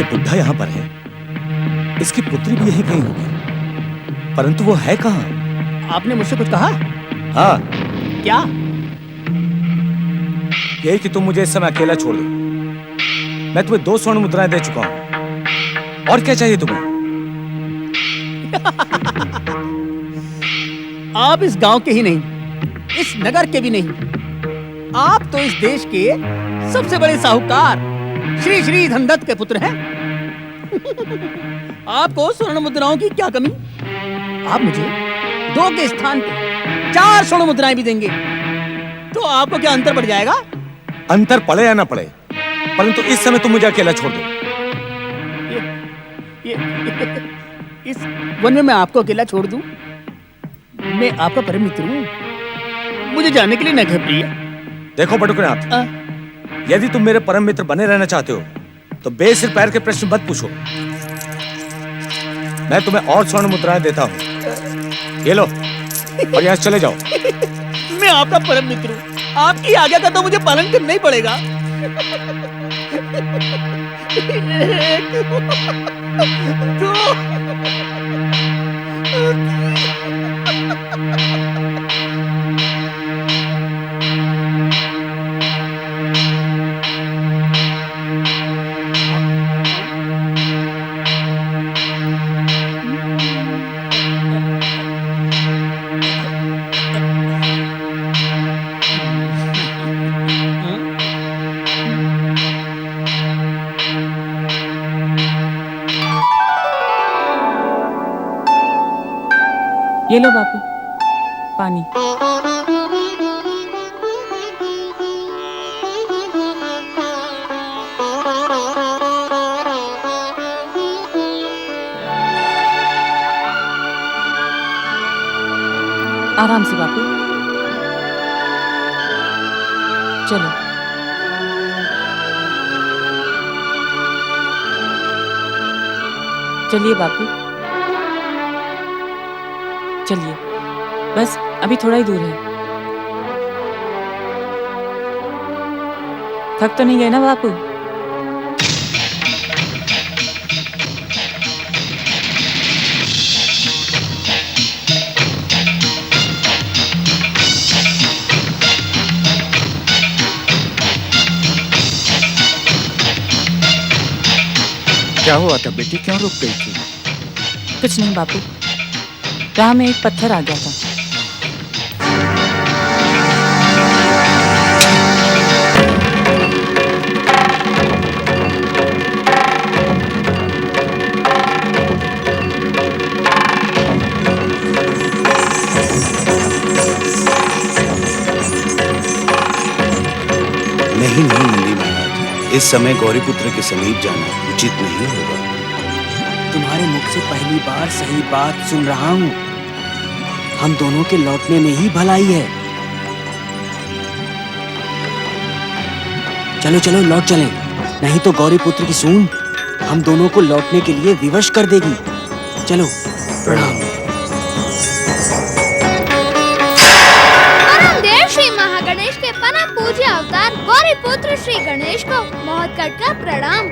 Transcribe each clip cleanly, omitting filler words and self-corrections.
बुढ़ा यहाँ पर है, इसकी पुत्री भी यहीं कहीं होगी, परंतु वो है कहाँ? आपने मुझसे कुछ कहा? हाँ। क्या? यही कि तुम मुझे इस समय अकेला छोड़ दो। मैं तुम्हें 2 स्वर्ण मुद्राएं दे चुका हूं, और क्या चाहिए तुम्हें? आप इस गांव के ही नहीं, इस नगर के भी नहीं, आप तो इस देश के सबसे बड़े साहूकार श्री श्री धनदत्त के पुत्र हैं। आपको स्वर्ण मुद्राओं की क्या कमी? आप मुझे 2 के स्थान पे 4 स्वर्ण मुद्राएं भी देंगे तो आपको क्या अंतर पड़ जाएगा? अंतर पड़े या ना पड़े, परंतु इस समय तुम मुझे अकेला छोड़ दो। इस वन में मैं आपको अकेला छोड़ दूं? मैं आपका परम मित्र हूं, मुझे जाने के लिए न घबराइए। देखो बटुकनाथ, यदि तुम मेरे परम मित्र बने रहना चाहते हो तो बेसिर पैर के प्रश्न मत पूछो। मैं तुम्हें और स्वर्ण मुद्राएं देता हूं, ये लो और यहाँ चले जाओ। मैं आपका परम मित्र हूं, आपकी आज्ञा का तो मुझे पालन करना ही पड़ेगा। ये लो बापू, पानी। आराम से बापू, चलो। चलिए बापू, चलिए, बस अभी थोड़ा ही दूर है। थक तो नहीं गए ना बापू? क्या हुआ था बेटी, क्यों रुक गई थी? कुछ नहीं बापू, राह में एक पत्थर आ गया था। नहीं नंदी महाराज, इस समय गौरीपुत्र के समीप जाना उचित नहीं होगा। तुम्हारे मुख से पहली बार सही बात सुन रहा हूँ। हम दोनों के लौटने में ही भलाई है। चलो चलो लौट चलें, नहीं तो गौरीपुत्र की सूंड हम दोनों को लौटने के लिए विवश कर देगी। चलो। प्रणाम। परम देव श्री महागणेश के परम पूज्य अवतार गौरीपुत्र श्री गणेश को महोत्कट का प्रणाम।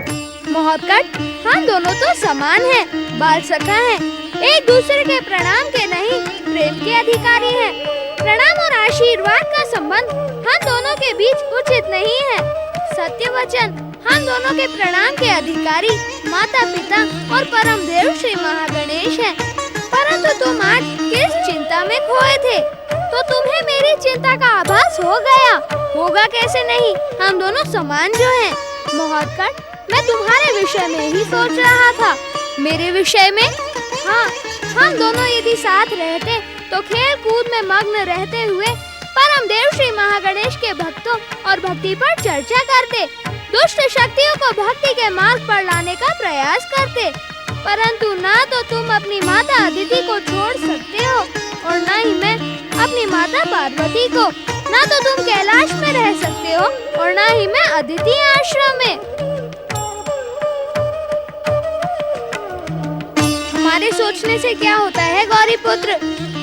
महोत्कट, हम दोनों तो समान हैं, बाल सखा हैं, एक दूसरे के प्रणाम के नहीं प्रेम के अधिकारी हैं। प्रणाम और आशीर्वाद का संबंध हम दोनों के बीच उचित नहीं है। सत्य वचन, हम दोनों के प्रणाम के अधिकारी माता पिता और परम देव श्री महागणेश हैं। परंतु तुम आज किस चिंता में खोए थे तो तुम्हें मेरी चिंता का आभास हो गया। होगा कैसे नहीं, हम दोनों समान जो हैं। महोत्कट, मैं तुम्हारे विषय में ही सोच रहा था। मेरे विषय में? हाँ, हम दोनों यदि साथ रहते तो खेल कूद में मग्न रहते हुए परम देव श्री महागणेश के भक्तों और भक्ति पर चर्चा करते, दुष्ट शक्तियों को भक्ति के मार्ग पर लाने का प्रयास करते। परंतु ना तो तुम अपनी माता अदिति को छोड़ सकते हो और ना ही मैं अपनी माता पार्वती को। ना तो तुम कैलाश में रह सकते हो और ना ही मैं अदिति आश्रम में। हमारे सोचने से क्या होता है गौरीपुत्र,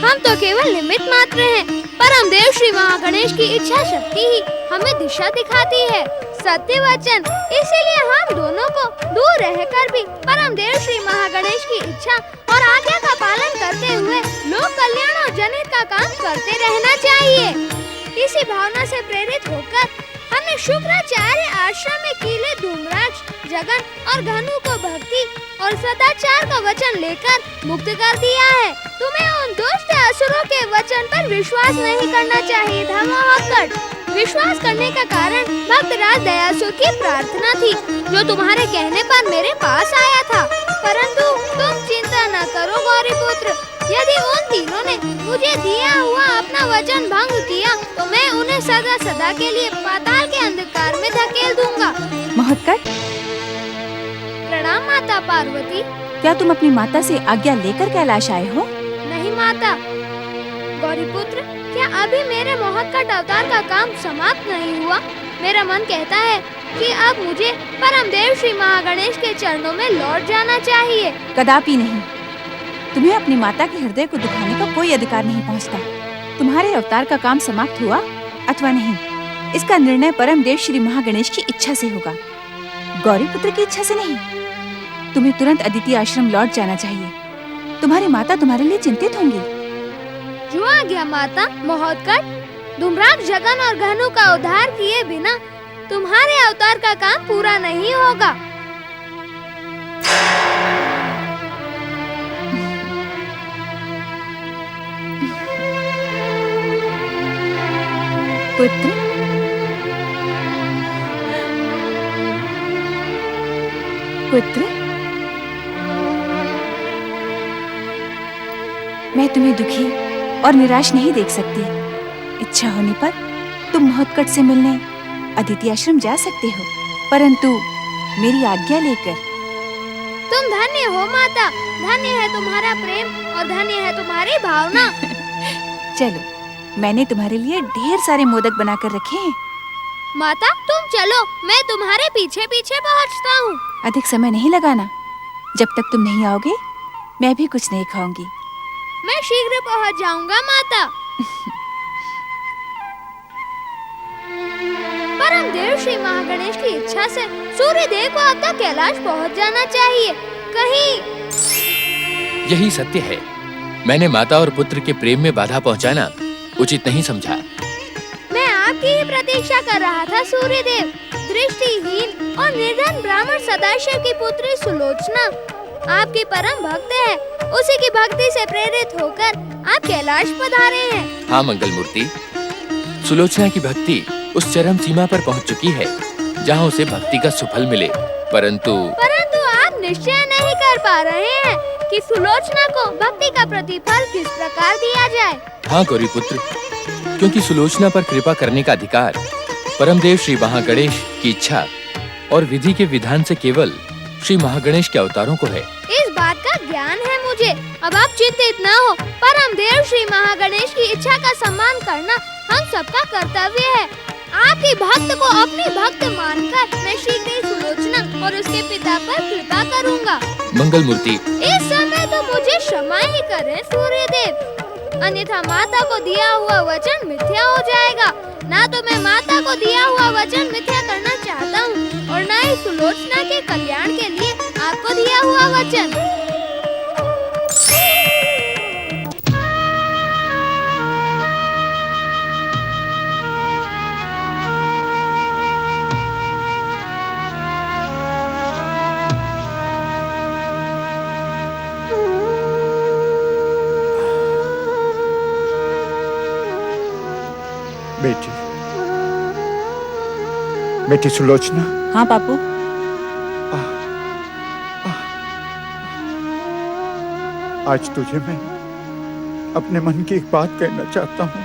हम तो केवल निमित्त मात्र हैं। परम देव श्री महागणेश की इच्छा शक्ति ही हमें दिशा दिखाती है। सत्य वचन। इसीलिए हम दोनों को दूर रहकर भी परमदेव श्री महागणेश की इच्छा और आज्ञा का पालन करते हुए लोक कल्याण और जनहित का काम करते रहना चाहिए। इसी भावना से प्रेरित होकर हमने शुक्राचार्य आश्रम में कीले धूम्राक्ष, जगन और घनु को भक्ति और सदाचार का वचन लेकर मुक्त कर दिया है। तुम्हें उन दुष्ट असुरों के वचन पर विश्वास नहीं करना चाहिए था मोहक्कड़। विश्वास करने का कारण भक्तराज दयासु की प्रार्थना थी, जो तुम्हारे कहने पर मेरे पास आया था। परंतु तुम चिंता न करो गौरीपुत्र, यदि उन तीनों ने मुझे दिया हुआ अपना वचन भंग किया तो मैं उन्हें सदा सदा के लिए पाताल के अंधकार में धकेल दूंगा। मोहक्कड़, प्रणाम माता पार्वती। क्या तुम अपनी माता से आज्ञा लेकर कैलाश आए हो? नहीं माता। गौरीपुत्र, क्या अभी मेरे मोहक्कड़ अवतार का काम समाप्त नहीं हुआ? मेरा मन कहता है कि अब मुझे परमदेव श्री महागणेश के चरणों में लौट जाना चाहिए। कदापि नहीं। तुम्हें अपनी माता के हृदय को दुखाने का कोई अधिकार नहीं पहुंचता। तुम्हारे अवतार का काम समाप्त हुआ अथवा नहीं, इसका निर्णय परमदेव श्री महागणेश की इच्छा से होगा, गौरीपुत्र की इच्छा से नहीं। तुम्हें तुरंत अदिति आश्रम लौट जाना चाहिए। तुम्हारी माता तुम्हारे लिए चिंतित होंगी। जो आ गया माता। मोहक्कड़, धूम्राक्ष, जगन और घनु का उद्धार किए बिना तुम्हारे अवतार का काम पूरा नहीं होगा। पुत्र, पुत्र, मैं तुम्हें दुखी और निराश नहीं देख सकती। इच्छा होने पर तुम मोहक्कड़ से मिलने अदिति आश्रम जा सकते हो, परंतु मेरी आज्ञा लेकर। तुम धन्य हो माता, धन्य है तुम्हारा प्रेम और धन्य है तुम्हारी भावना। चलो, मैंने तुम्हारे लिए ढेर सारे मोदक बनाकर रखे हैं। माता तुम चलो, मैं तुम्हारे पीछे पीछे पहुंचता हूँ। अधिक समय नहीं लगाना। जब तक तुम नहीं आओगे मैं भी कुछ नहीं खाऊंगी। मैं शीघ्र पहुंच जाऊंगा माता। परमदेव श्री महागणेश की इच्छा से सूर्यदेव को अब तक कैलाश पहुंच जाना चाहिए। कहीं यही सत्य है। मैंने माता और पुत्र के प्रेम में बाधा पहुंचाना उचित नहीं समझा। मैं आपकी ही प्रतीक्षा कर रहा था सूर्यदेव। दृष्टिहीन और निर्धन ब्राह्मण सदाशिव की पुत्री सुलोचना आपकी परम भक्त है। उसी की भक्ति से प्रेरित होकर आप कैलाश पधारे हैं। हाँ मंगल मूर्ति, सुलोचना की भक्ति उस चरम सीमा पर पहुंच चुकी है जहां उसे भक्ति का सुफल मिले, परंतु आप निश्चय नहीं कर पा रहे हैं कि सुलोचना को भक्ति का प्रतिफल किस प्रकार दिया जाए। हाँ गौरीपुत्र, क्योंकि सुलोचना पर कृपा करने का अधिकार परमदेव श्री महागणेश की इच्छा और विधि के विधान से केवल श्री महागणेश के अवतारों को है। इस बात का ज्ञान है मुझे। अब आप चिंतित न हो। परमदेव श्री महागणेश की इच्छा का सम्मान करना हम सबका कर्तव्य है। आपकी भक्त को अपनी भक्त मानकर मैं शीघ्र ही सुलोचना और उसके पिता पर कृपा करूंगा। मंगल मूर्ति, इस समय तो मुझे क्षमा ही करें सूर्यदेव, अन्यथा माता को दिया हुआ वचन मिथ्या हो जाएगा। ना तो मैं माता को दिया हुआ वचन मिथ्या करना चाहता हूँ और न ही सुलोचना के कल्याण के लिए आपको दिया हुआ वचन। बेटी सुलोचना। हाँ बापू। आज तुझे मैं अपने मन की एक बात कहना चाहता हूँ।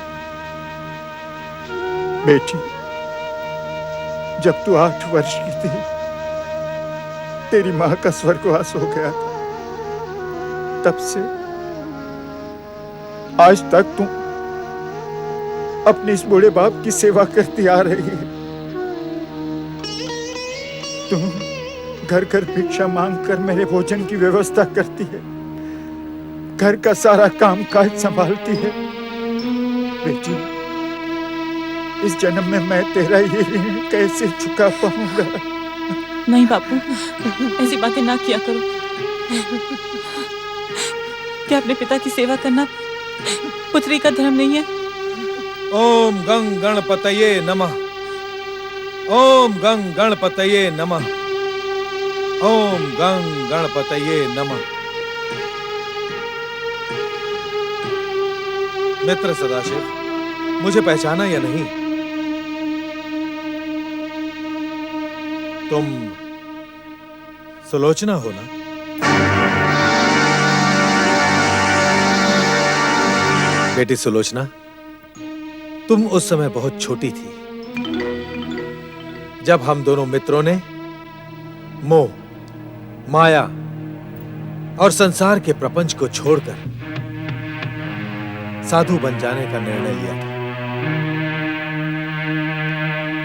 बेटी, जब तू 8 वर्ष की थी, तेरी माँ का स्वर्गवास हो गया था। तब से आज तक तू अपने इस बूढ़े बाप की सेवा करती आ रही है। तू घर घर भिक्षा मांग कर मेरे भोजन की व्यवस्था करती है, घर का सारा काम काज संभालती है। बेटी, इस जन्म में मैं तेरा ये ऋण कैसे चुका पाऊंगा? नहीं बापू, ऐसी बातें ना किया करो। क्या अपने पिता की सेवा करना पुत्री का धर्म नहीं है? ओम गंग गणपतये नमः। ओम गंग गणपतये नमः। ओम गंग गणपतये नमः। मित्र सदाशिव, मुझे पहचाना या नहीं? तुम सुलोचना हो ना? बेटी सुलोचना, तुम उस समय बहुत छोटी थी जब हम दोनों मित्रों ने मोह, माया और संसार के प्रपंच को छोड़कर साधु बन जाने का निर्णय लिया था।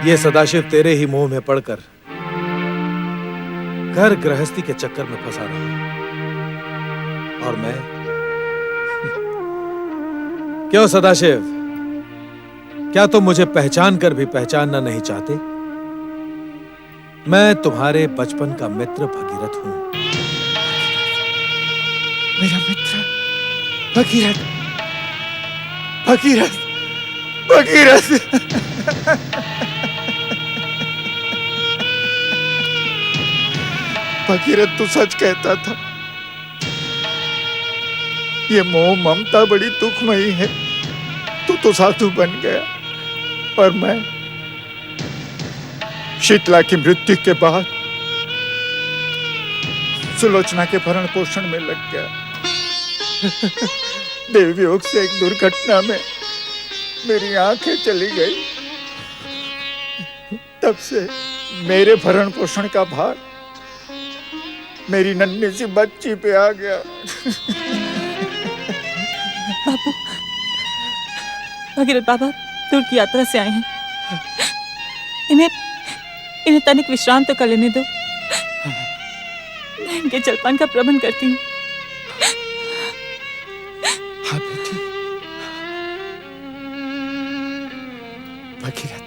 यह सदाशिव तेरे ही मोह में पड़कर घर गृहस्थी के चक्कर में फंसा रहा, और मैं क्यों सदाशिव, क्या तुम मुझे पहचान कर भी पहचानना नहीं चाहते? मैं तुम्हारे बचपन का मित्र भगीरथ हूं। मेरा मित्र भगीरथ, भगीरथ, भगीरथ। भगीरथ तू सच कहता था। ये मोह ममता बड़ी दुखमयी है। तू तो साधु बन गया और मैं शीतला की मृत्यु के बाद सुलोचना के भरण पोषण में लग गया। देवयोग से एक दुर्घटना में मेरी आंखें चली गई। तब से मेरे भरण पोषण का भार मेरी नन्ही सी बच्ची पे आ गया। बापू, भगीरथ बाबा दूर की यात्रा से आए हैं। इन्हें तनिक विश्राम तो कर लेने दो। मैं इनके जलपान का प्रबंध करती हूँ। हाँ बेटी। भगीरथ,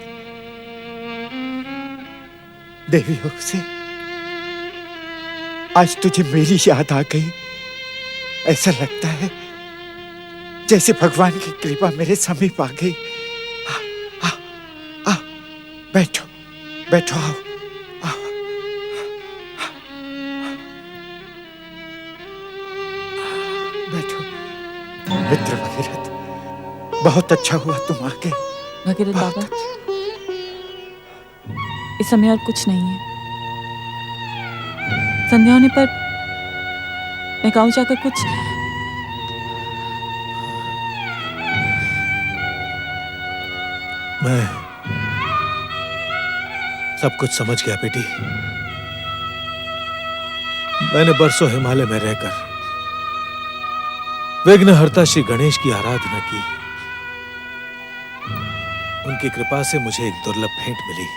देवी योग से आज तुझे मेरी याद आ गई। ऐसा लगता है जैसे भगवान की कृपा मेरे समीप आ गई। आ, बैठो बैठो, आओ आओ। बैठो। मित्र भगीरथ, बहुत अच्छा हुआ तुम आ गए। भगीरथ बाबा, इस समय और कुछ नहीं है। संध्या होने पर मैं गांव जाकर कुछ मैं सब कुछ समझ गया बेटी। मैंने बरसों हिमालय में रहकर विघ्नहर्ता श्री गणेश की आराधना की। उनकी कृपा से मुझे एक दुर्लभ भेंट मिली।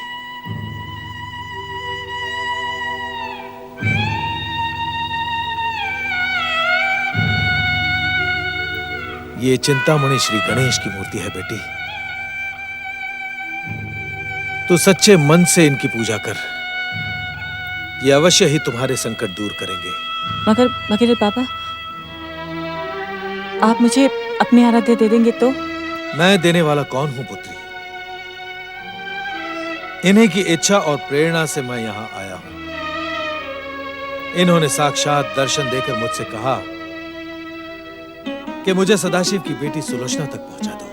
ये चिंतामणि श्री गणेश की मूर्ति है बेटी। तो सच्चे मन से इनकी पूजा कर, ये अवश्य ही तुम्हारे संकट दूर करेंगे। मगर भगीरथ बाबा, आप मुझे अपनी आराध्य दे देंगे तो? मैं देने वाला कौन हूं पुत्री? इन्हीं की इच्छा और प्रेरणा से मैं यहां आया हूं। इन्होंने साक्षात दर्शन देकर मुझसे कहा कि मुझे सदाशिव की बेटी सुलोचना तक पहुंचा दो।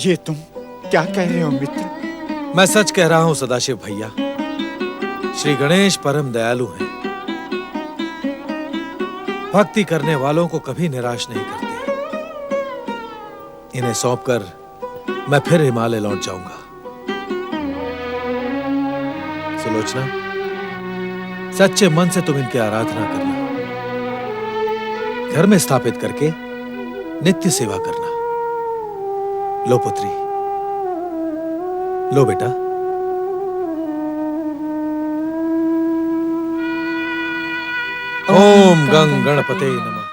ये तुम क्या कह रहे हो मित्र? मैं सच कह रहा हूं सदाशिव भैया। श्री गणेश परम दयालु हैं। भक्ति करने वालों को कभी निराश नहीं करते। इन्हें सौंपकर मैं फिर हिमालय लौट जाऊंगा। सुलोचना, सच्चे मन से तुम इनकी आराधना करना, घर में स्थापित करके नित्य सेवा करना। लो पुत्री, लो बेटा। ओम गंग गणपते नमः।